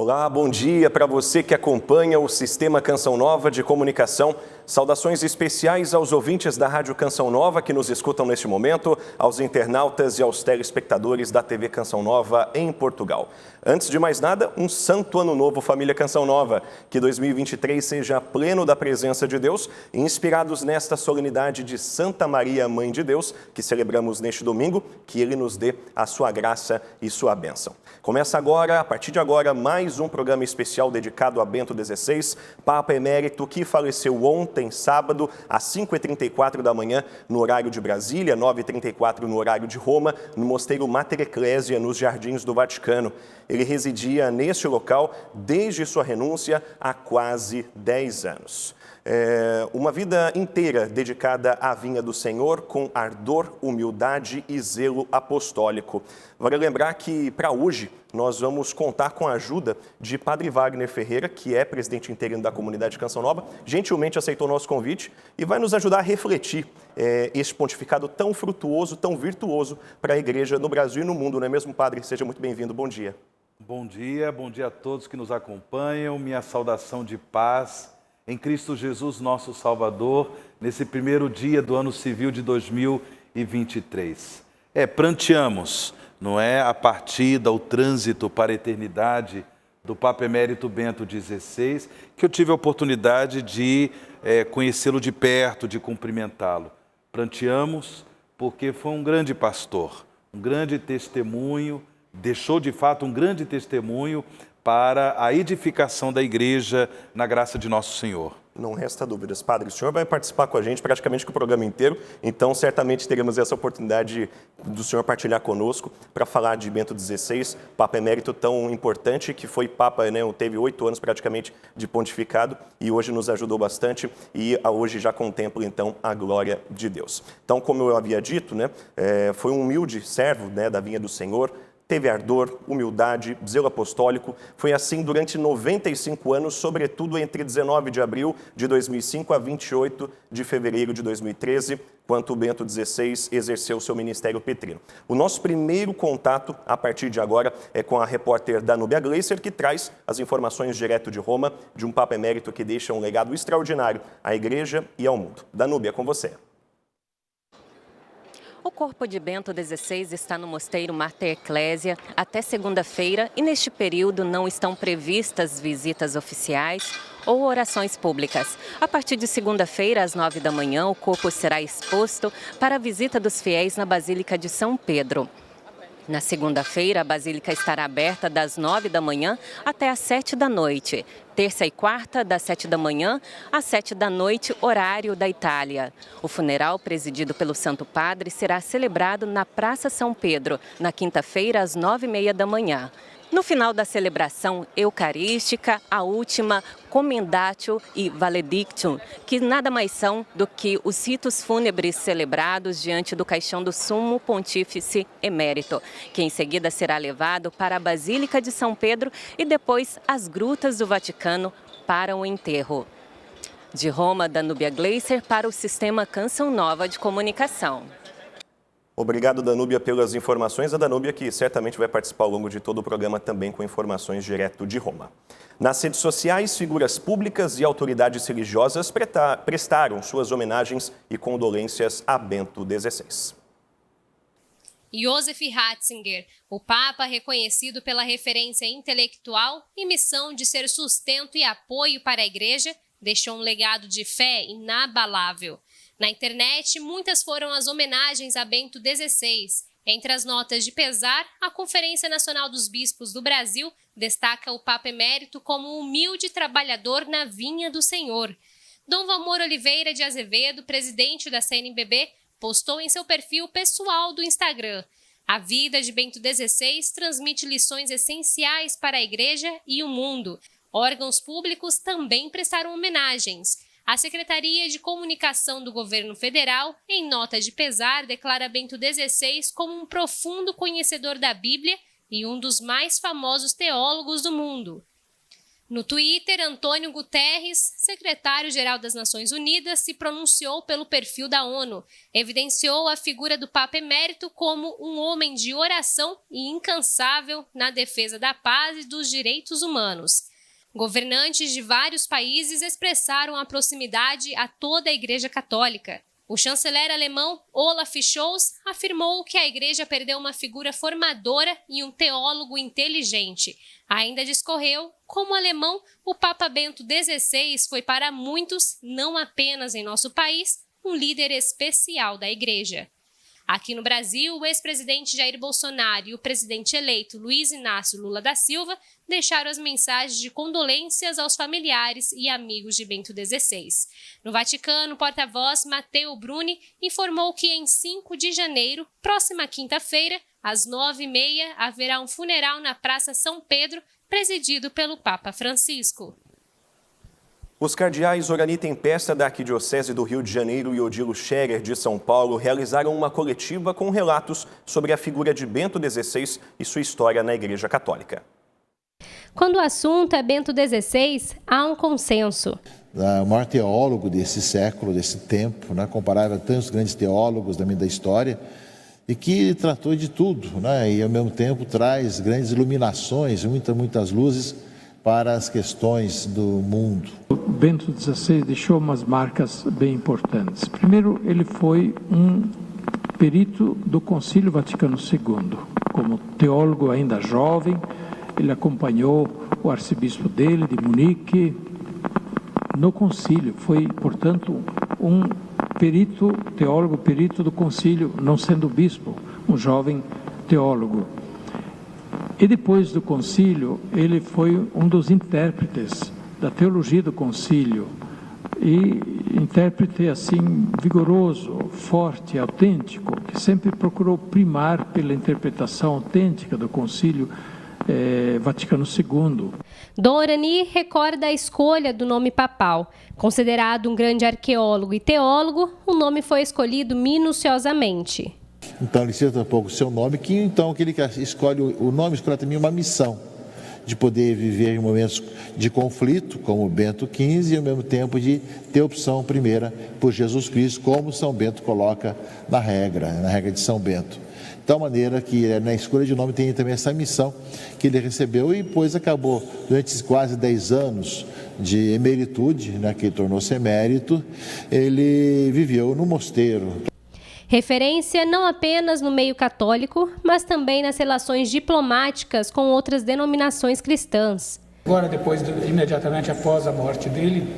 Olá, bom dia para você que acompanha o Sistema Canção Nova de Comunicação. Saudações especiais aos ouvintes da Rádio Canção Nova que nos escutam neste momento, aos internautas e aos telespectadores da TV Canção Nova em Portugal. Antes de mais nada, um santo ano novo, família Canção Nova. Que 2023 seja pleno da presença de Deus, inspirados nesta solenidade de Santa Maria, Mãe de Deus, que celebramos neste domingo, que Ele nos dê a sua graça e sua bênção. Começa agora, a partir de agora, mais um programa especial dedicado a Bento XVI, Papa Emérito, que faleceu ontem, sábado, às 5h34 da manhã, no horário de Brasília, 9h34 no horário de Roma, no Mosteiro Mater Ecclesiae, nos Jardins do Vaticano. Ele residia neste local desde sua renúncia há quase 10 anos. Uma vida inteira dedicada à vinha do Senhor, com ardor, humildade e zelo apostólico. Vale lembrar que, para hoje, nós vamos contar com a ajuda de Padre Wagner Ferreira, que é presidente interino da comunidade Canção Nova, gentilmente aceitou o nosso convite e vai nos ajudar a refletir este pontificado tão frutuoso, tão virtuoso para a Igreja no Brasil e no mundo, não é mesmo, Padre? Seja muito bem-vindo, bom dia. Bom dia a todos que nos acompanham, minha saudação de paz em Cristo Jesus, nosso Salvador, nesse primeiro dia do ano civil de 2023. Pranteamos, não é, a partida, o trânsito para a eternidade do Papa Emérito Bento XVI, que eu tive a oportunidade de conhecê-lo de perto, de cumprimentá-lo. Pranteamos porque foi um grande pastor, um grande testemunho, deixou de fato um grande testemunho para a edificação da Igreja na graça de Nosso Senhor. Não resta dúvidas. Padre, o senhor vai participar com a gente praticamente com o programa inteiro, então certamente teremos essa oportunidade do senhor partilhar conosco para falar de Bento XVI, Papa Emérito tão importante, que foi Papa, né, teve 8 anos praticamente de pontificado e hoje nos ajudou bastante e hoje já contempla então a glória de Deus. Então, como eu havia dito, né, foi um humilde servo, né, da vinha do Senhor. Teve ardor, humildade, zelo apostólico. Foi assim durante 95 anos, sobretudo entre 19 de abril de 2005 a 28 de fevereiro de 2013, quando o Bento XVI exerceu seu ministério petrino. O nosso primeiro contato, a partir de agora, é com a repórter Danúbia Gleiser, que traz as informações direto de Roma, de um Papa Emérito que deixa um legado extraordinário à Igreja e ao mundo. Danúbia, com você. O corpo de Bento XVI está no Mosteiro Mater Ecclesiae até segunda-feira e neste período não estão previstas visitas oficiais ou orações públicas. A partir de segunda-feira, às 9 da manhã, o corpo será exposto para a visita dos fiéis na Basílica de São Pedro. Na segunda-feira, a Basílica estará aberta das 9 da manhã até às 7 da noite. Terça e quarta, das 7 da manhã às 7 da noite, horário da Itália. O funeral, presidido pelo Santo Padre, será celebrado na Praça São Pedro, na quinta-feira, às 9h30 da manhã. No final da celebração eucarística, a última Commendatio e Valedictum, que nada mais são do que os ritos fúnebres celebrados diante do caixão do Sumo Pontífice Emérito, que em seguida será levado para a Basílica de São Pedro e depois às grutas do Vaticano para o enterro. De Roma, Danúbia Gleiser para o Sistema Canção Nova de Comunicação. Obrigado, Danúbia, pelas informações. A Danúbia que certamente vai participar ao longo de todo o programa também com informações direto de Roma. Nas redes sociais, figuras públicas e autoridades religiosas prestaram suas homenagens e condolências a Bento XVI. Josef Ratzinger, o Papa reconhecido pela referência intelectual e missão de ser sustento e apoio para a Igreja, deixou um legado de fé inabalável. Na internet, muitas foram as homenagens a Bento XVI. Entre as notas de pesar, a Conferência Nacional dos Bispos do Brasil destaca o Papa Emérito como um humilde trabalhador na vinha do Senhor. Dom Valmor Oliveira de Azevedo, presidente da CNBB, postou em seu perfil pessoal do Instagram: a vida de Bento XVI transmite lições essenciais para a Igreja e o mundo. Órgãos públicos também prestaram homenagens. A Secretaria de Comunicação do Governo Federal, em nota de pesar, declara Bento XVI como um profundo conhecedor da Bíblia e um dos mais famosos teólogos do mundo. No Twitter, Antônio Guterres, secretário-geral das Nações Unidas, se pronunciou pelo perfil da ONU, evidenciou a figura do Papa Emérito como um homem de oração e incansável na defesa da paz e dos direitos humanos. Governantes de vários países expressaram a proximidade a toda a Igreja Católica. O chanceler alemão Olaf Scholz afirmou que a Igreja perdeu uma figura formadora e um teólogo inteligente. Ainda discorreu, como alemão, o Papa Bento XVI foi para muitos, não apenas em nosso país, um líder especial da Igreja. Aqui no Brasil, o ex-presidente Jair Bolsonaro e o presidente eleito Luiz Inácio Lula da Silva deixaram as mensagens de condolências aos familiares e amigos de Bento XVI. No Vaticano, o porta-voz Matteo Bruni informou que em 5 de janeiro, próxima quinta-feira, às 9h30, haverá um funeral na Praça São Pedro, presidido pelo Papa Francisco. Os cardeais Orani Tempesta, da Arquidiocese do Rio de Janeiro, e Odilo Scherer, de São Paulo, realizaram uma coletiva com relatos sobre a figura de Bento XVI e sua história na Igreja Católica. Quando o assunto é Bento XVI, há um consenso. O maior teólogo desse século, desse tempo, né, comparável a tantos grandes teólogos da história, e que tratou de tudo, né, e ao mesmo tempo traz grandes iluminações, muitas luzes para as questões do mundo. O Bento XVI deixou umas marcas bem importantes. Primeiro, ele foi um perito do Concílio Vaticano II. Como teólogo ainda jovem, ele acompanhou o arcebispo dele, de Munique, no concílio. Foi, portanto, um teólogo perito do concílio, não sendo bispo, um jovem teólogo. E depois do concílio, ele foi um dos intérpretes da teologia do concílio, e intérprete assim vigoroso, forte, autêntico, que sempre procurou primar pela interpretação autêntica do concílio Vaticano II. Dom Orani recorda a escolha do nome papal. Considerado um grande arqueólogo e teólogo, o nome foi escolhido minuciosamente. Então ele cita um pouco o seu nome, que ele escolhe o nome, escolhe também uma missão de poder viver em momentos de conflito, como Bento XV, e ao mesmo tempo de ter opção primeira por Jesus Cristo, como São Bento coloca na regra de São Bento. De tal maneira que na escolha de nome tem também essa missão que ele recebeu, e depois acabou, durante quase 10 anos de emeritude, né, que tornou-se emérito, ele viveu no mosteiro. Referência não apenas no meio católico, mas também nas relações diplomáticas com outras denominações cristãs. Agora, imediatamente após a morte dele,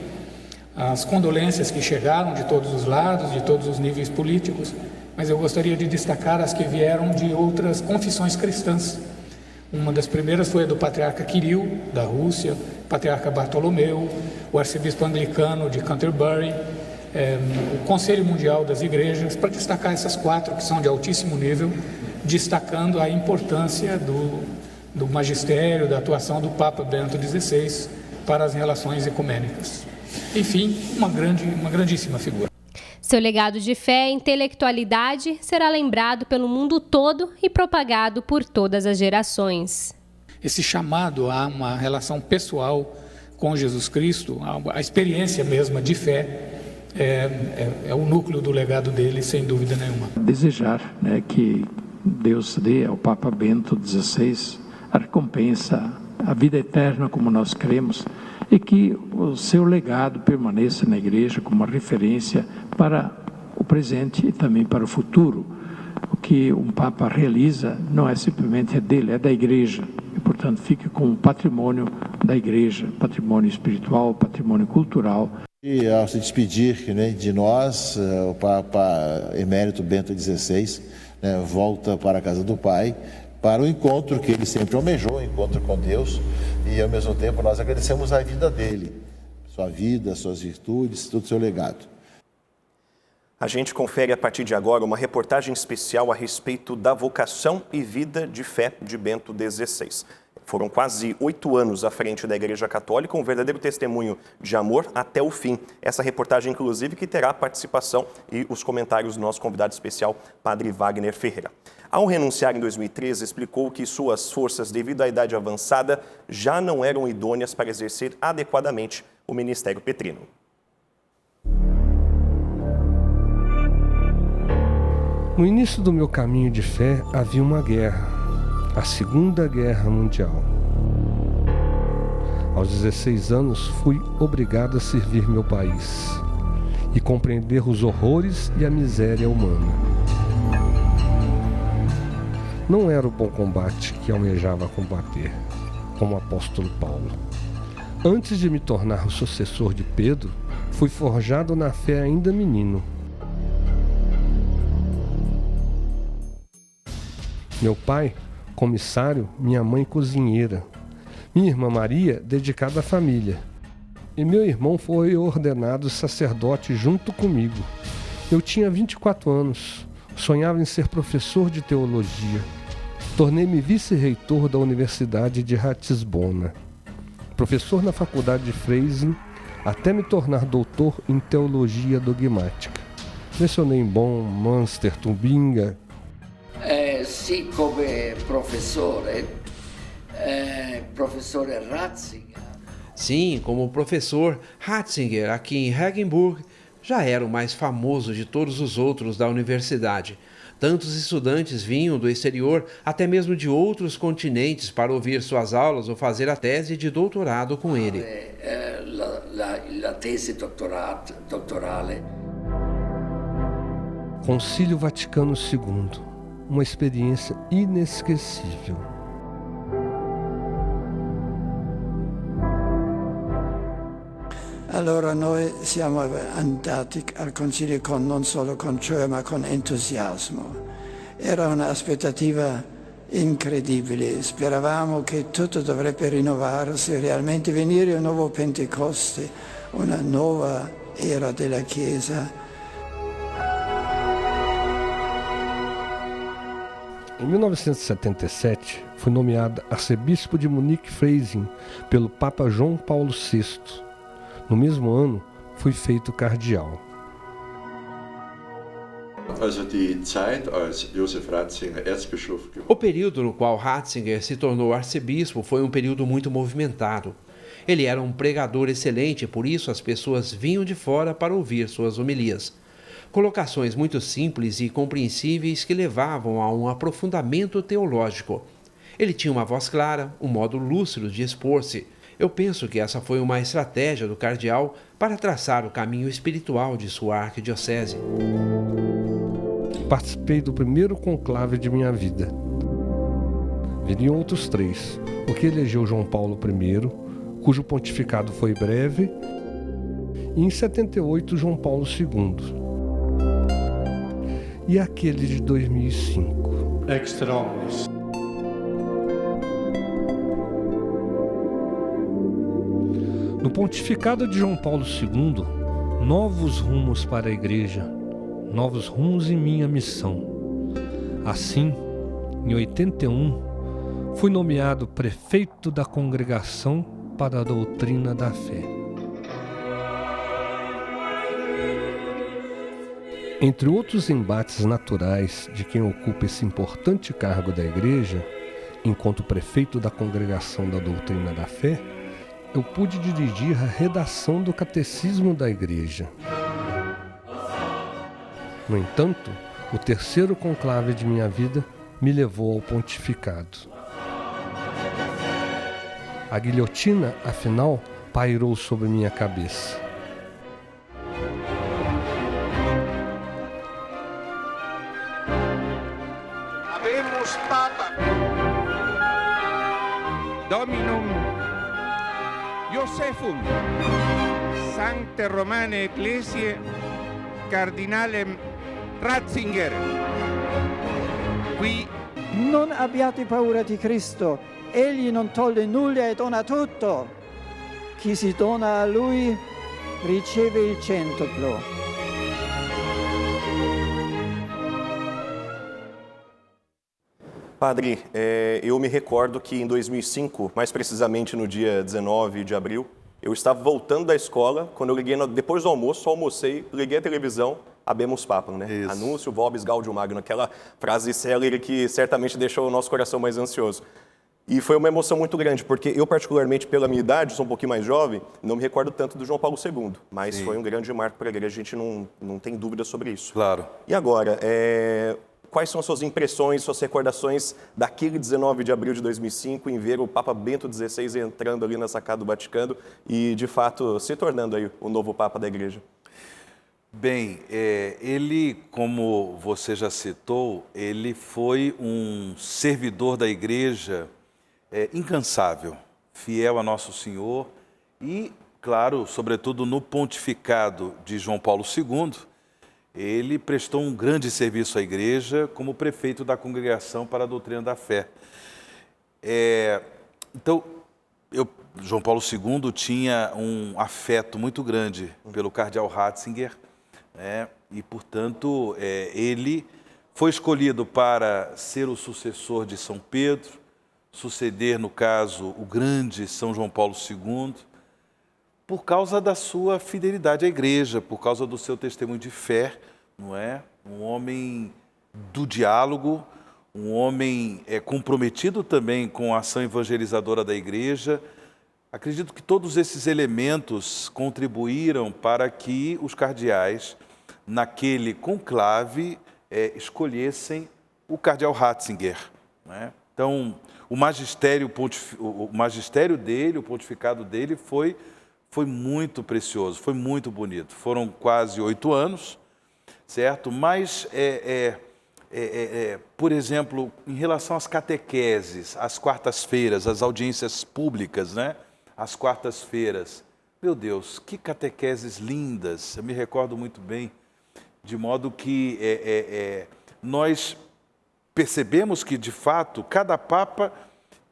as condolências que chegaram de todos os lados, de todos os níveis políticos, mas eu gostaria de destacar as que vieram de outras confissões cristãs. Uma das primeiras foi a do patriarca Kirill, da Rússia, o patriarca Bartolomeu, o arcebispo anglicano de Canterbury, o Conselho Mundial das Igrejas, para destacar essas 4 que são de altíssimo nível, destacando a importância do magistério, da atuação do Papa Bento XVI para as relações ecumênicas. Enfim, uma grandíssima figura. Seu legado de fé e intelectualidade será lembrado pelo mundo todo e propagado por todas as gerações. Esse chamado a uma relação pessoal com Jesus Cristo, a experiência mesma de fé, é o núcleo do legado dele, sem dúvida nenhuma. Desejar, né, que Deus dê ao Papa Bento XVI a recompensa, a vida eterna como nós cremos, e que o seu legado permaneça na Igreja como uma referência para o presente e também para o futuro. O que um Papa realiza não é simplesmente dele, é da Igreja, e portanto fica como patrimônio da Igreja, patrimônio espiritual, patrimônio cultural. E ao se despedir, né, de nós, o Papa Emérito Bento XVI, né, volta para a casa do Pai, para o encontro que ele sempre almejou, o encontro com Deus, e ao mesmo tempo nós agradecemos a vida dele, sua vida, suas virtudes, todo o seu legado. A gente confere a partir de agora uma reportagem especial a respeito da vocação e vida de fé de Bento XVI. Foram quase 8 anos à frente da Igreja Católica, um verdadeiro testemunho de amor até o fim. Essa reportagem, inclusive, que terá a participação e os comentários do nosso convidado especial, Padre Wagner Ferreira. Ao renunciar em 2013, explicou que suas forças, devido à idade avançada, já não eram idôneas para exercer adequadamente o ministério petrino. No início do meu caminho de fé havia uma guerra, a Segunda Guerra Mundial. Aos 16 anos, fui obrigado a servir meu país e compreender os horrores e a miséria humana. Não era o bom combate que almejava combater, como o apóstolo Paulo. Antes de me tornar o sucessor de Pedro, fui forjado na fé ainda menino. Meu pai, comissário, minha mãe, cozinheira. Minha irmã Maria, dedicada à família. E meu irmão foi ordenado sacerdote junto comigo. Eu tinha 24 anos, sonhava em ser professor de teologia. Tornei-me vice-reitor da Universidade de Ratisbona, professor na Faculdade de Freising, até me tornar doutor em teologia dogmática. Lecionei em Bonn, Münster, Tubinga. Sì, come professore Ratzinger. Sim, como professor, Ratzinger, aqui em Regensburg, já era o mais famoso de todos os outros da universidade. Tantos estudantes vinham do exterior, até mesmo de outros continentes, para ouvir suas aulas ou fazer a tese de doutorado com ele. La tesi dottorale. Concílio Vaticano II, uma experiência inesquecível. Allora noi siamo andati al Concilio non solo con gioia ma con entusiasmo. Era un'aspettativa incredibile, speravamo che tutto dovrebbe rinnovarsi, realmente venire un nuovo Pentecoste, una nuova era della Chiesa. Em 1977, fui nomeado arcebispo de Munique-Freising pelo Papa João Paulo VI. No mesmo ano, fui feito cardeal. O período no qual Ratzinger se tornou arcebispo foi um período muito movimentado. Ele era um pregador excelente, por isso as pessoas vinham de fora para ouvir suas homilias. Colocações muito simples e compreensíveis que levavam a um aprofundamento teológico. Ele tinha uma voz clara, um modo lúcido de expor-se. Eu penso que essa foi uma estratégia do cardeal para traçar o caminho espiritual de sua arquidiocese. Participei do primeiro conclave de minha vida. Viriam outros 3, o que elegeu João Paulo I, cujo pontificado foi breve, e em 78 João Paulo II. E aquele de 2005. Extra omnes. No pontificado de João Paulo II, novos rumos para a Igreja, novos rumos em minha missão. Assim, em 81, fui nomeado prefeito da Congregação para a Doutrina da Fé. Entre outros embates naturais de quem ocupa esse importante cargo da Igreja, enquanto prefeito da Congregação da Doutrina da Fé, eu pude dirigir a redação do Catecismo da Igreja. No entanto, o terceiro conclave de minha vida me levou ao pontificado. A guilhotina, afinal, pairou sobre minha cabeça. Habemus Papa Dominum Josephum Sancte Romane Ecclesiae Cardinalem Ratzinger. Qui Non abbiate paura di Cristo, egli non toglie nulla e dona tutto. Chi si dona a lui riceve il centuplo. Padre, eu me recordo que em 2005, mais precisamente no dia 19 de abril, eu estava voltando da escola, quando eu liguei, depois do almoço, almocei, liguei a televisão Habemus Papam, né? Isso. Anúncio vobis gaudium magnum, aquela frase célere que certamente deixou o nosso coração mais ansioso. E foi uma emoção muito grande, porque eu, particularmente, pela minha idade, sou um pouquinho mais jovem, não me recordo tanto do João Paulo II, mas Sim. foi um grande marco para a igreja, a gente não tem dúvida sobre isso. Claro. E agora, quais são as suas impressões, suas recordações daquele 19 de abril de 2005, em ver o Papa Bento XVI entrando ali na sacada do Vaticano e, de fato, se tornando aí o novo Papa da igreja? Bem, ele, como você já citou, ele foi um servidor da igreja incansável, fiel a Nosso Senhor e, claro, sobretudo no pontificado de João Paulo II, ele prestou um grande serviço à igreja como prefeito da Congregação para a Doutrina da Fé. Então, João Paulo II tinha um afeto muito grande pelo cardeal Ratzinger, né? E, portanto, ele foi escolhido para ser o sucessor de São Pedro, suceder, no caso, o grande São João Paulo II, por causa da sua fidelidade à igreja, por causa do seu testemunho de fé, não é? Um homem do diálogo, um homem comprometido também com a ação evangelizadora da igreja. Acredito que todos esses elementos contribuíram para que os cardeais, naquele conclave, escolhessem o cardeal Ratzinger, não é? Então, o magistério dele, o pontificado dele foi muito precioso, foi muito bonito. Foram quase 8 anos, certo? Mas, por exemplo, em relação às catequeses, às quartas-feiras, às audiências públicas, né? Às quartas-feiras, meu Deus, que catequeses lindas, eu me recordo muito bem, de modo que nós percebemos que, de fato, cada Papa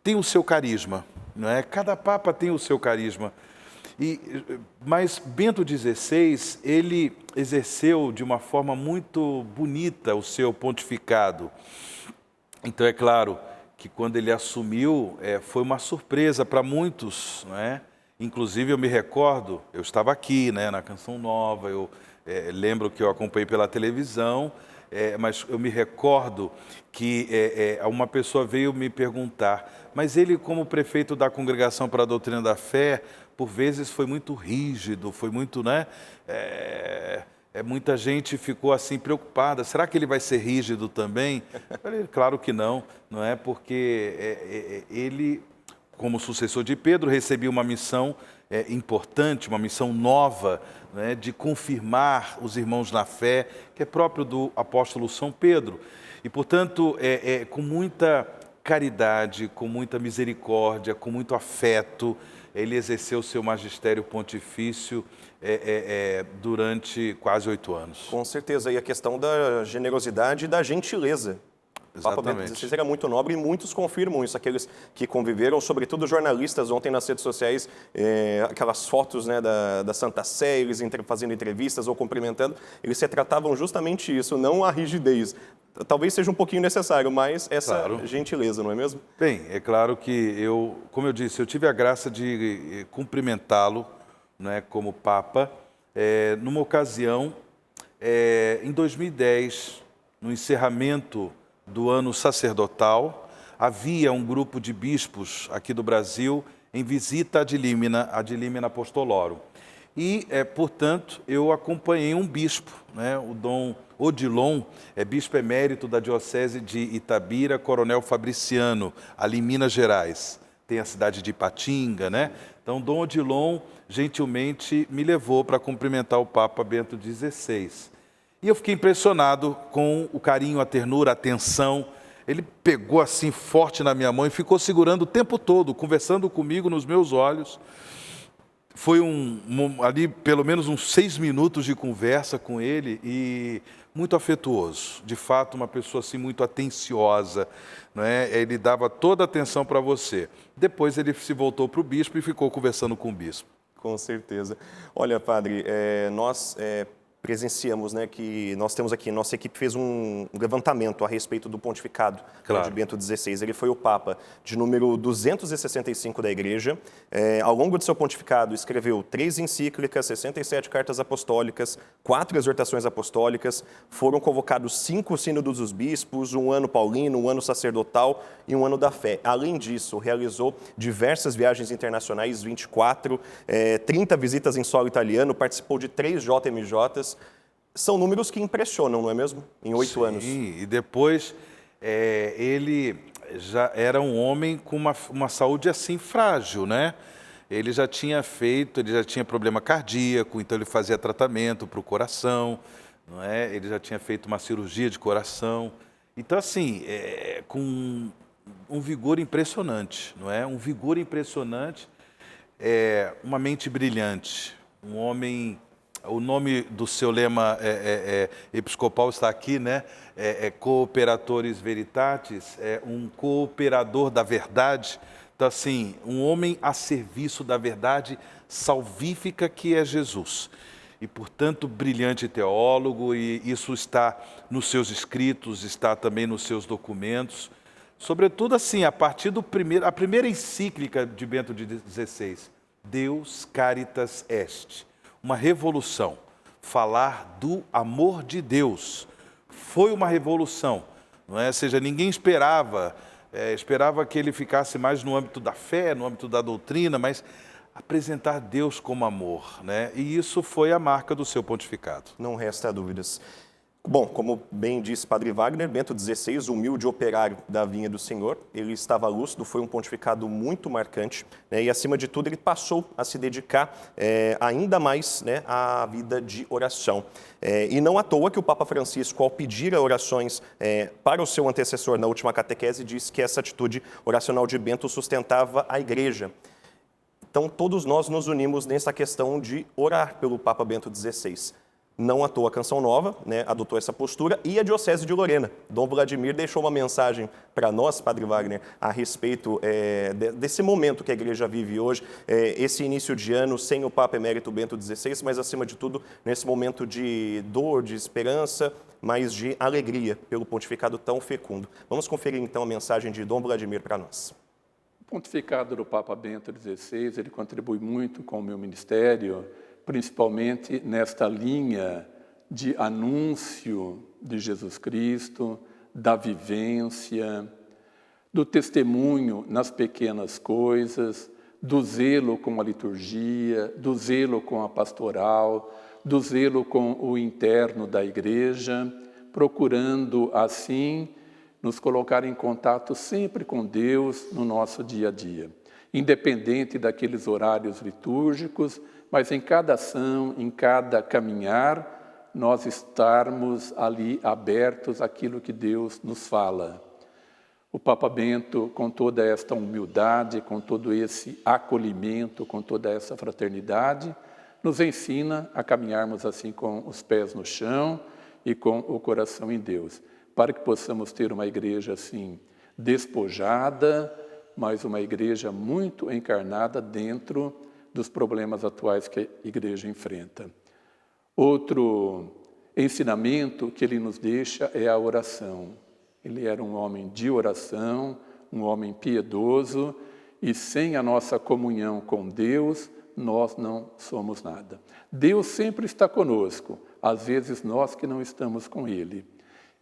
tem o seu carisma, não é? Cada Papa tem o seu carisma. Mas Bento XVI, ele exerceu de uma forma muito bonita o seu pontificado. Então, é claro que quando ele assumiu, foi uma surpresa para muitos, não é? Inclusive, eu me recordo, eu estava aqui, né, na Canção Nova, eu lembro que eu acompanhei pela televisão, mas eu me recordo que uma pessoa veio me perguntar, mas ele, como prefeito da Congregação para a Doutrina da Fé, por vezes foi muito rígido, foi muito, né? Muita gente ficou assim preocupada, será que ele vai ser rígido também? Eu falei, claro que não, não é? Porque ele, como sucessor de Pedro, recebia uma missão importante, uma missão nova, né, de confirmar os irmãos na fé, que é próprio do apóstolo São Pedro. E, portanto, com muita caridade, com muita misericórdia, com muito afeto, ele exerceu o seu magistério pontifício durante quase 8 anos. Com certeza, e a questão da generosidade e da gentileza. O Papa Bento XVI era muito nobre e muitos confirmam isso, aqueles que conviveram, sobretudo jornalistas, ontem nas redes sociais, aquelas fotos, né, da Santa Sé, eles fazendo entrevistas ou cumprimentando, eles retratavam justamente isso, não a rigidez. Talvez seja um pouquinho necessário, mas essa gentileza, não é mesmo? Bem, é claro que como eu disse, eu tive a graça de cumprimentá-lo, né, como Papa, numa ocasião, em 2010, no encerramento do ano sacerdotal, havia um grupo de bispos aqui do Brasil em visita ad limina apostolorum. E, portanto, eu acompanhei um bispo, né, o Dom Odilon, bispo emérito da Diocese de Itabira, Coronel Fabriciano, ali em Minas Gerais. Tem a cidade de Ipatinga, né? Então, Dom Odilon gentilmente me levou para cumprimentar o Papa Bento XVI. E eu fiquei impressionado com o carinho, a ternura, a atenção. Ele pegou assim forte na minha mão e ficou segurando o tempo todo, conversando comigo nos meus olhos. Foi ali pelo menos uns 6 minutos de conversa com ele e muito afetuoso. De fato, uma pessoa assim muito atenciosa, não é? Ele dava toda a atenção para você. Depois ele se voltou para o bispo e ficou conversando com o bispo. Com certeza. Olha, padre, nós presenciamos, né, que nós temos aqui, nossa equipe fez um levantamento a respeito do pontificado de Bento XVI. Ele foi o Papa de número 265 da Igreja. Ao longo de seu pontificado, escreveu 3 encíclicas, 67 cartas apostólicas, 4 exortações apostólicas, foram convocados 5 sínodos dos bispos, 1 ano paulino, 1 ano sacerdotal e 1 ano da fé. Além disso, realizou diversas viagens internacionais, 24, 30 visitas em solo italiano, participou de 3 JMJs. São números que impressionam, não é mesmo? Em 8 anos. Sim, e depois ele já era um homem com uma saúde assim frágil, né? Ele já tinha problema cardíaco, então ele fazia tratamento para o coração, não é? Ele já tinha feito uma cirurgia de coração. Então, assim, com um vigor impressionante, não é? Um vigor impressionante, uma mente brilhante, um homem... O nome do seu lema episcopal está aqui, né? Cooperatores Veritatis, um cooperador da verdade. Então, assim, um homem a serviço da verdade salvífica que é Jesus. E, portanto, brilhante teólogo, e isso está nos seus escritos, está também nos seus documentos. Sobretudo, assim, a partir a primeira encíclica de Bento XVI, Deus Caritas Est. Uma revolução. Falar do amor de Deus foi uma revolução, não é? Ou seja, ninguém esperava que ele ficasse mais no âmbito da fé, no âmbito da doutrina, mas apresentar Deus como amor, né? E isso foi a marca do seu pontificado. Não resta dúvidas. Bom, como bem disse Padre Wagner, Bento XVI, humilde operário da vinha do Senhor, ele estava lúcido, foi um pontificado muito marcante, né, e, acima de tudo, ele passou a se dedicar ainda mais, né, à vida de oração. E não à toa que o Papa Francisco, ao pedir orações para o seu antecessor na última catequese, disse que essa atitude oracional de Bento sustentava a Igreja. Então, todos nós nos unimos nessa questão de orar pelo Papa Bento XVI. Não à toa a Canção Nova, né, adotou essa postura, e a Diocese de Lorena. Dom Vladimir deixou uma mensagem para nós, Padre Wagner, a respeito desse momento que a Igreja vive hoje, esse início de ano sem o Papa Emérito Bento XVI, mas, acima de tudo, nesse momento de dor, de esperança, mas de alegria pelo pontificado tão fecundo. Vamos conferir, então, a mensagem de Dom Vladimir para nós. O pontificado do Papa Bento XVI, ele contribui muito com o meu ministério, principalmente nesta linha de anúncio de Jesus Cristo, da vivência, do testemunho nas pequenas coisas, do zelo com a liturgia, do zelo com a pastoral, do zelo com o interno da Igreja, procurando, assim, nos colocar em contato sempre com Deus no nosso dia a dia, independente daqueles horários litúrgicos, mas em cada ação, em cada caminhar, nós estarmos ali abertos àquilo que Deus nos fala. O Papa Bento, com toda esta humildade, com todo esse acolhimento, com toda essa fraternidade, nos ensina a caminharmos assim com os pés no chão e com o coração em Deus, para que possamos ter uma igreja assim despojada, mas uma igreja muito encarnada dentro dos problemas atuais que a Igreja enfrenta. Outro ensinamento que ele nos deixa é a oração. Ele era um homem de oração, um homem piedoso, e sem a nossa comunhão com Deus, nós não somos nada. Deus sempre está conosco, às vezes nós que não estamos com Ele.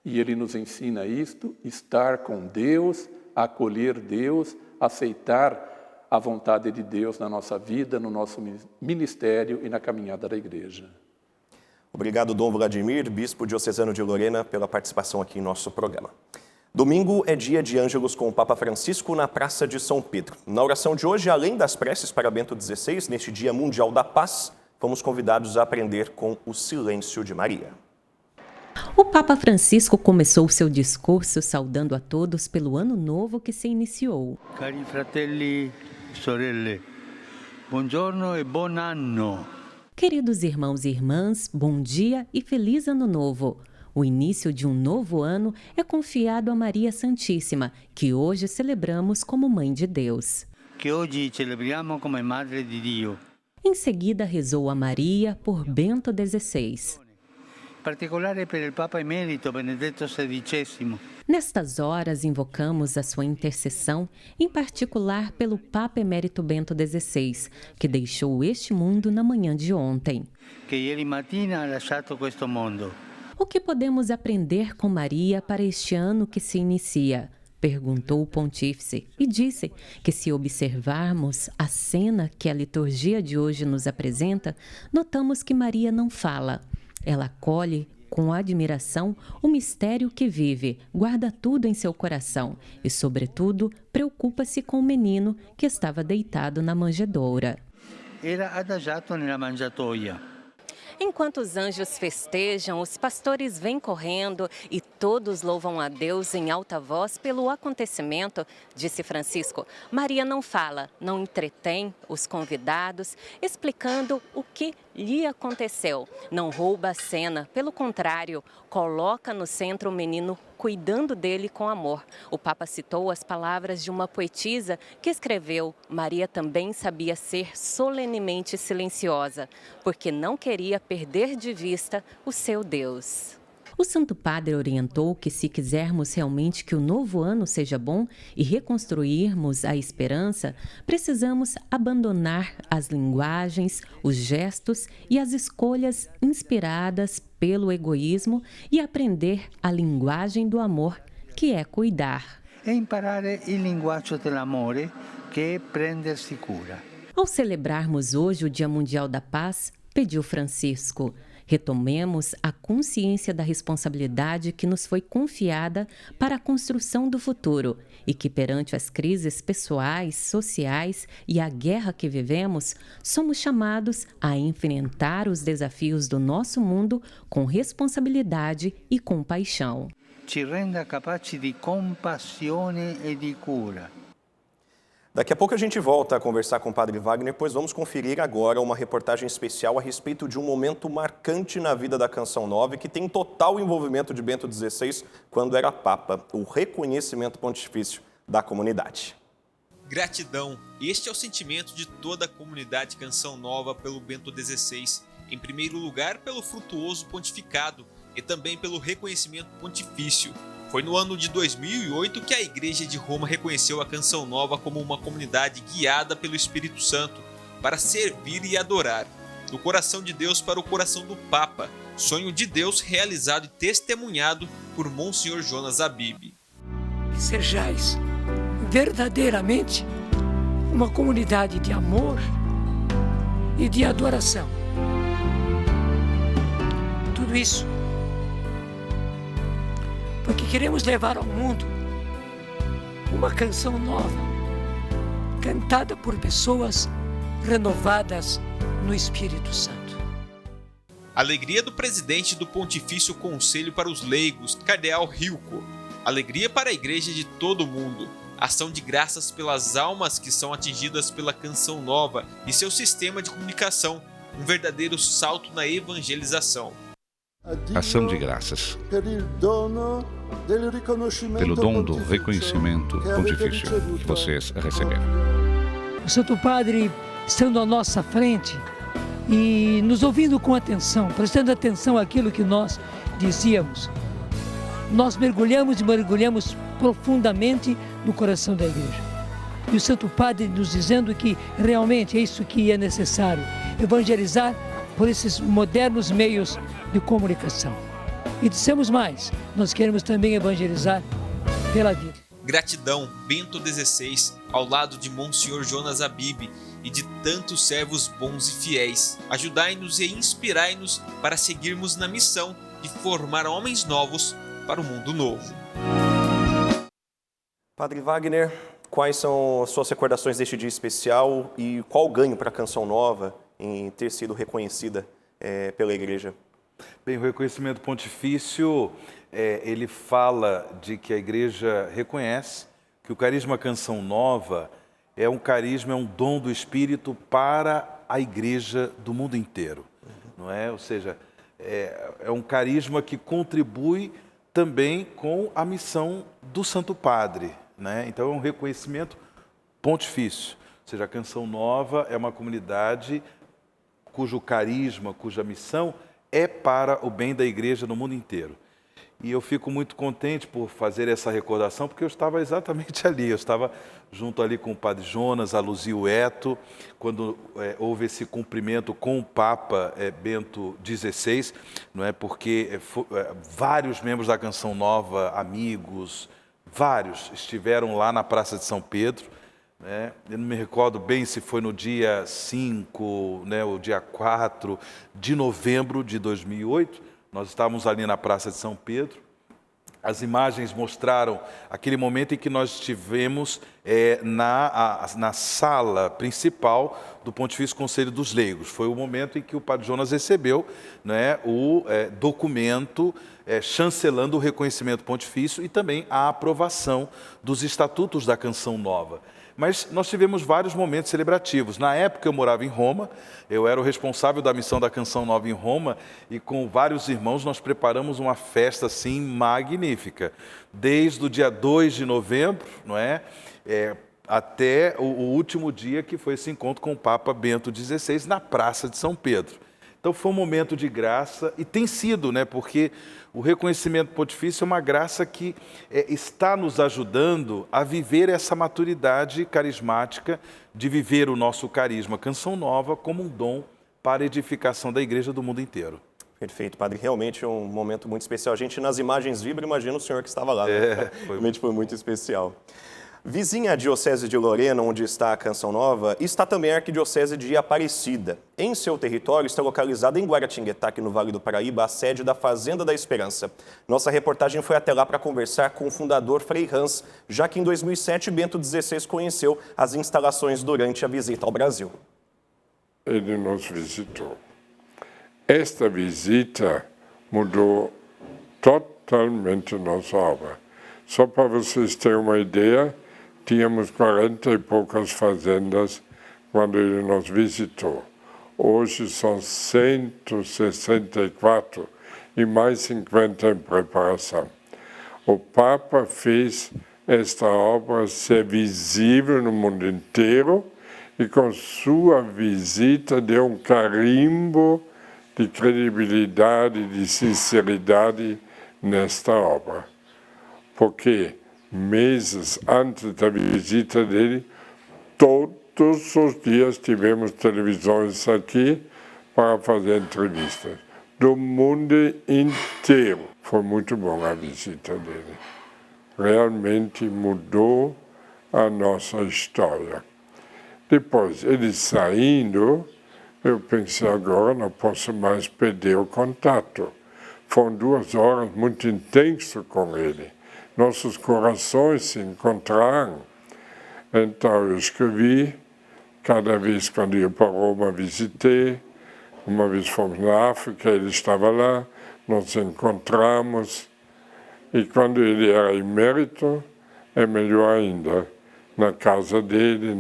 E Ele nos ensina isto, estar com Deus, acolher Deus, aceitar a vontade de Deus na nossa vida, no nosso ministério e na caminhada da Igreja. Obrigado, Dom Vladimir, Bispo Diocesano de Lorena, pela participação aqui em nosso programa. Domingo é dia de Ângelus com o Papa Francisco na Praça de São Pedro. Na oração de hoje, além das preces para Bento XVI, neste Dia Mundial da Paz, fomos convidados a aprender com o silêncio de Maria. O Papa Francisco começou seu discurso saudando a todos pelo ano novo que se iniciou. Cari fratelli, sorelle, buongiorno e buon anno. Queridos irmãos e irmãs, bom dia e feliz ano novo. O início de um novo ano é confiado a Maria Santíssima, que hoje celebramos como Mãe de Deus. Que hoje celebriamo come Madre di Dio. Em seguida rezou a Maria por Bento XVI. particolare per il Papa Emerito Benedetto XVI. Nestas horas, invocamos a sua intercessão, em particular pelo Papa Emérito Bento XVI, que deixou este mundo na manhã de ontem. Che ieri mattina ha lasciato questo mondo. O que podemos aprender com Maria para este ano que se inicia? Perguntou o pontífice e disse que, se observarmos a cena que a liturgia de hoje nos apresenta, notamos que Maria não fala. Ela acolhe com admiração o mistério que vive, guarda tudo em seu coração e, sobretudo, preocupa-se com o menino que estava deitado na manjedoura. Era adagiato nella mangiatoia. Enquanto os anjos festejam, os pastores vêm correndo e todos louvam a Deus em alta voz pelo acontecimento, disse Francisco. Maria não fala, não entretém os convidados, explicando o que lhe aconteceu. Não rouba a cena, pelo contrário, coloca no centro o menino, cuidando dele com amor. O Papa citou as palavras de uma poetisa que escreveu: Maria também sabia ser solenemente silenciosa, porque não queria perder de vista o seu Deus. O Santo Padre orientou que, se quisermos realmente que o novo ano seja bom e reconstruirmos a esperança, precisamos abandonar as linguagens, os gestos e as escolhas inspiradas pelo egoísmo e aprender a linguagem do amor, que é cuidar. E imparare il linguaggio dell'amore, che è prendersi cura. Ao celebrarmos hoje o Dia Mundial da Paz, pediu Francisco: retomemos a consciência da responsabilidade que nos foi confiada para a construção do futuro e que, perante as crises pessoais, sociais e a guerra que vivemos, somos chamados a enfrentar os desafios do nosso mundo com responsabilidade e compaixão. Ci renda capaci di compassione e di cura. Daqui a pouco a gente volta a conversar com o Padre Wagner, pois vamos conferir agora uma reportagem especial a respeito de um momento marcante na vida da Canção Nova e que tem total envolvimento de Bento XVI quando era Papa, o reconhecimento pontifício da comunidade. Gratidão. Este é o sentimento de toda a comunidade Canção Nova pelo Bento XVI. Em primeiro lugar, pelo frutuoso pontificado e também pelo reconhecimento pontifício. Foi no ano de 2008 que a Igreja de Roma reconheceu a Canção Nova como uma comunidade guiada pelo Espírito Santo para servir e adorar. Do coração de Deus para o coração do Papa, sonho de Deus realizado e testemunhado por Monsenhor Jonas Habib. Que sejais verdadeiramente uma comunidade de amor e de adoração. Tudo isso porque queremos levar ao mundo uma canção nova, cantada por pessoas renovadas no Espírito Santo. Alegria do presidente do Pontifício Conselho para os Leigos, Cardeal Rilco. Alegria para a Igreja de todo o mundo. Ação de graças pelas almas que são atingidas pela Canção Nova e seu sistema de comunicação. Um verdadeiro salto na evangelização. Ação de graças pelo dom do reconhecimento pontifício que vocês receberam. O Santo Padre estando à nossa frente e nos ouvindo com atenção, prestando atenção àquilo que nós dizíamos, nós mergulhamos profundamente no coração da Igreja. E o Santo Padre nos dizendo que realmente é isso que é necessário, evangelizar por esses modernos meios de comunicação. E dissemos mais, nós queremos também evangelizar pela vida. Gratidão, Bento XVI, ao lado de Monsenhor Jonas Habib e de tantos servos bons e fiéis. Ajudai-nos e inspirai-nos para seguirmos na missão de formar homens novos para o mundo novo. Padre Wagner, quais são as suas recordações deste dia especial e qual o ganho para a Canção Nova em ter sido reconhecida pela Igreja? Bem, o reconhecimento pontifício, ele fala de que a Igreja reconhece que o carisma Canção Nova é um carisma, é um dom do Espírito para a Igreja do mundo inteiro, não é? Ou seja, é um carisma que contribui também com a missão do Santo Padre, né? Então é um reconhecimento pontifício, ou seja, a Canção Nova é uma comunidade cujo carisma, cuja missão é para o bem da igreja no mundo inteiro. E eu fico muito contente por fazer essa recordação, porque eu estava exatamente ali, eu estava junto ali com o Padre Jonas, a Luzia e o Eto, quando houve esse cumprimento com o Papa Bento XVI, não é? Porque vários membros da Canção Nova, amigos, vários estiveram lá na Praça de São Pedro, né? Eu não me recordo bem se foi no dia 5, né, ou dia 4 de novembro de 2008, nós estávamos ali na Praça de São Pedro. As imagens mostraram aquele momento em que nós estivemos na sala principal do Pontifício Conselho dos Leigos. Foi o momento em que o Padre Jonas recebeu, né, o documento chancelando o reconhecimento pontifício e também a aprovação dos estatutos da Canção Nova. Mas nós tivemos vários momentos celebrativos. Na época eu morava em Roma, eu era o responsável da missão da Canção Nova em Roma e com vários irmãos nós preparamos uma festa assim magnífica. Desde o dia 2 de novembro, não é? Até o último dia que foi esse encontro com o Papa Bento XVI na Praça de São Pedro. Então foi um momento de graça e tem sido, né? Porque o reconhecimento pontifício é uma graça que está nos ajudando a viver essa maturidade carismática de viver o nosso carisma Canção Nova como um dom para a edificação da igreja do mundo inteiro. Perfeito, Padre. Realmente é um momento muito especial. A gente nas imagens vibra, imagina o senhor que estava lá. Né? Realmente foi muito especial. Vizinha à Diocese de Lorena, onde está a Canção Nova, está também a Arquidiocese de Aparecida. Em seu território está localizada em Guaratinguetá, aqui no Vale do Paraíba, a sede da Fazenda da Esperança. Nossa reportagem foi até lá para conversar com o fundador Frei Hans, já que em 2007 Bento XVI conheceu as instalações durante a visita ao Brasil. Ele nos visitou. Esta visita mudou totalmente nossa obra. Só para vocês terem uma ideia, tínhamos 40 e poucas fazendas quando ele nos visitou. Hoje são 164 e mais 50 em preparação. O Papa fez esta obra ser visível no mundo inteiro e com sua visita deu um carimbo de credibilidade, de sinceridade nesta obra. Porque meses antes da visita dele, todos os dias tivemos televisões aqui para fazer entrevistas. Do mundo inteiro. Foi muito bom a visita dele. Realmente mudou a nossa história. Depois, ele saindo, eu pensei agora não posso mais perder o contato. Foram 2 horas muito intensas com ele. Nossos corações se encontraram. Então eu escrevi, cada vez quando ia para Roma visitei, uma vez fomos na África, ele estava lá, nos encontramos, e quando ele era emérito, é melhor ainda, na casa dele,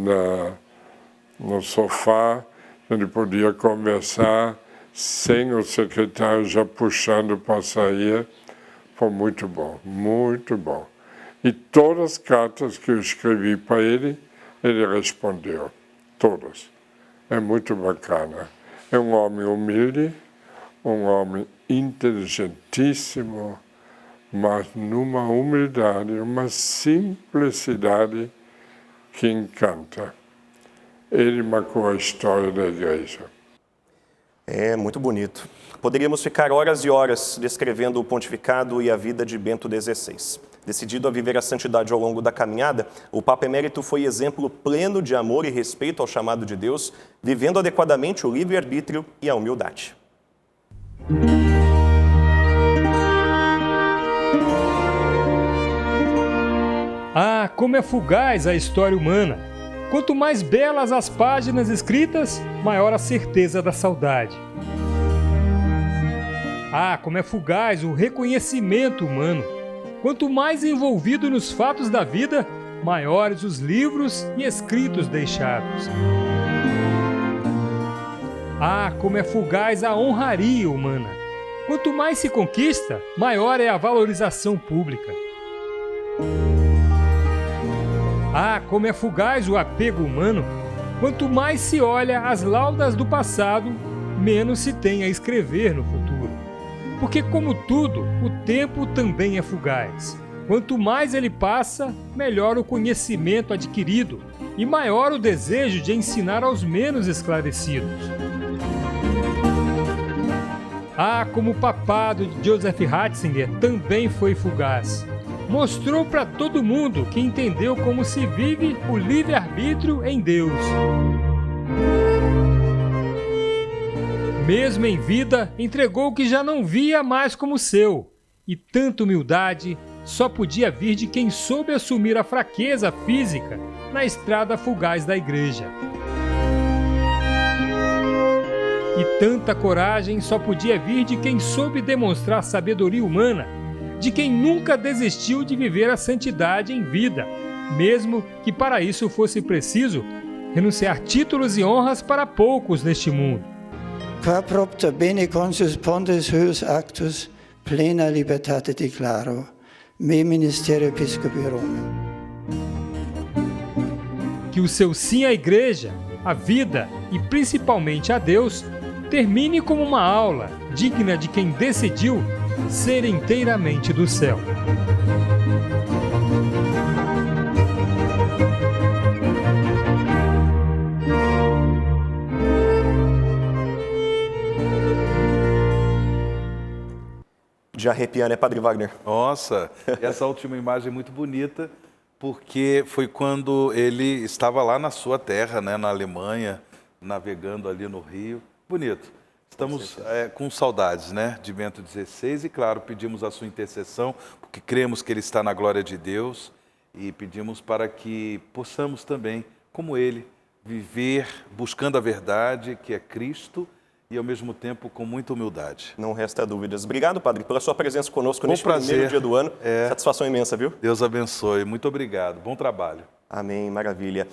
no sofá, ele podia conversar sem o secretário já puxando para sair. Foi muito bom, muito bom. E todas as cartas que eu escrevi para ele, ele respondeu. Todas. É muito bacana. É um homem humilde, um homem inteligentíssimo, mas numa humildade, uma simplicidade que encanta. Ele marcou a história da igreja. É muito bonito. Poderíamos ficar horas e horas descrevendo o pontificado e a vida de Bento XVI. Decidido a viver a santidade ao longo da caminhada, o Papa Emérito foi exemplo pleno de amor e respeito ao chamado de Deus, vivendo adequadamente o livre-arbítrio e a humildade. Ah, como é fugaz a história humana! Quanto mais belas as páginas escritas, maior a certeza da saudade. Ah, como é fugaz o reconhecimento humano! Quanto mais envolvido nos fatos da vida, maiores os livros e escritos deixados. Ah, como é fugaz a honraria humana! Quanto mais se conquista, maior é a valorização pública. Ah, como é fugaz o apego humano! Quanto mais se olha as laudas do passado, menos se tem a escrever no futuro. Porque, como tudo, o tempo também é fugaz. Quanto mais ele passa, melhor o conhecimento adquirido e maior o desejo de ensinar aos menos esclarecidos. Como o papado de Joseph Ratzinger também foi fugaz. Mostrou para todo mundo que entendeu como se vive o livre-arbítrio em Deus. Mesmo em vida, entregou o que já não via mais como seu. E tanta humildade só podia vir de quem soube assumir a fraqueza física na estrada fugaz da igreja. E tanta coragem só podia vir de quem soube demonstrar sabedoria humana, de quem nunca desistiu de viver a santidade em vida, mesmo que para isso fosse preciso renunciar títulos e honras para poucos neste mundo. Qua propter bene consus pontes huius actus, plena libertate declaro, me ministerio episcopiorum. Que o seu sim à igreja, à vida e principalmente a Deus termine como uma aula digna de quem decidiu ser inteiramente do céu. De arrepiar, né, Padre Wagner? Nossa, essa última imagem é muito bonita, porque foi quando ele estava lá na sua terra, né, na Alemanha, navegando ali no Rio. Bonito. Estamos com saudades, né, de Bento XVI e, claro, pedimos a sua intercessão, porque cremos que ele está na glória de Deus e pedimos para que possamos também, como ele, viver buscando a verdade, que é Cristo, e ao mesmo tempo com muita humildade. Não resta dúvidas. Obrigado, Padre, pela sua presença conosco neste primeiro dia do ano. Satisfação imensa, viu? Deus abençoe. Muito obrigado. Bom trabalho. Amém. Maravilha.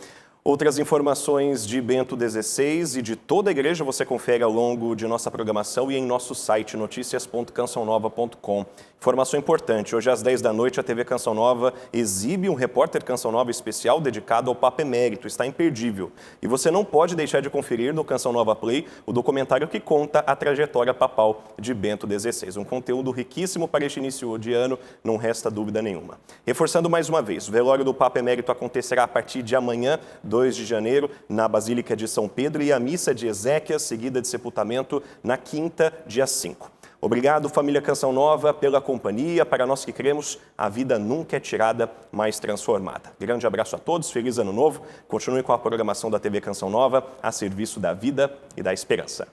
Outras informações de Bento XVI e de toda a igreja você confere ao longo de nossa programação e em nosso site noticias.cançãonova.com. Informação importante, hoje às 10 da noite a TV Canção Nova exibe um repórter Canção Nova especial dedicado ao Papa Emérito, está imperdível. E você não pode deixar de conferir no Canção Nova Play o documentário que conta a trajetória papal de Bento XVI. Um conteúdo riquíssimo para este início de ano, não resta dúvida nenhuma. Reforçando mais uma vez, o velório do Papa Emérito acontecerá a partir de amanhã, 2 de janeiro, na Basílica de São Pedro, e a missa de Ezequias, seguida de sepultamento, na quinta, dia 5. Obrigado, família Canção Nova, pela companhia. Para nós que cremos, a vida nunca é tirada, mas transformada. Grande abraço a todos, feliz ano novo. Continue com a programação da TV Canção Nova, a serviço da vida e da esperança.